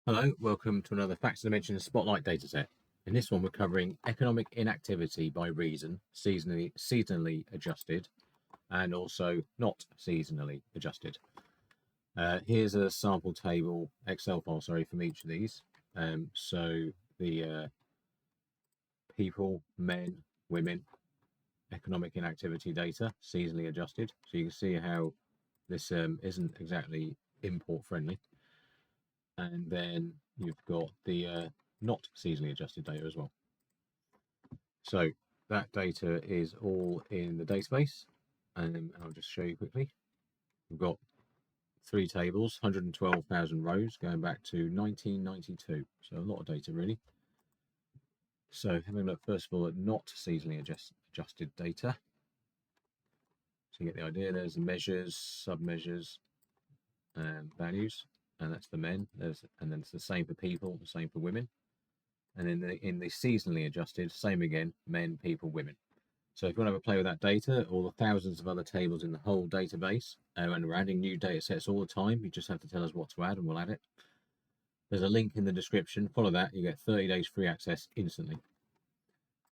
Hello, welcome to another Facts and Dimensions Spotlight Dataset. In this one, we're covering economic inactivity by reason, seasonally adjusted, and also not seasonally adjusted. Here's a sample table, Excel file, sorry, from each of these. So the people, men, women, economic inactivity data, seasonally adjusted. So you can see how this isn't exactly import friendly. And then you've got the not seasonally adjusted data as well. So that data is all in the database, and I'll just show you quickly. We've got three tables, 112,000 rows going back to 1992. So a lot of data really. So having a look first of all at not seasonally adjusted data. So you get the idea. There's the measures, sub-measures, and values, and that's the men. And then it's the same for people, the same for women. And in the seasonally adjusted, same again, men, people, women. So if you want to have a play with that data, all the thousands of other tables in the whole database, and we're adding new data sets all the time, you just have to tell us what to add and we'll add it. There's a link in the description. Follow that, you get 30 days free access instantly.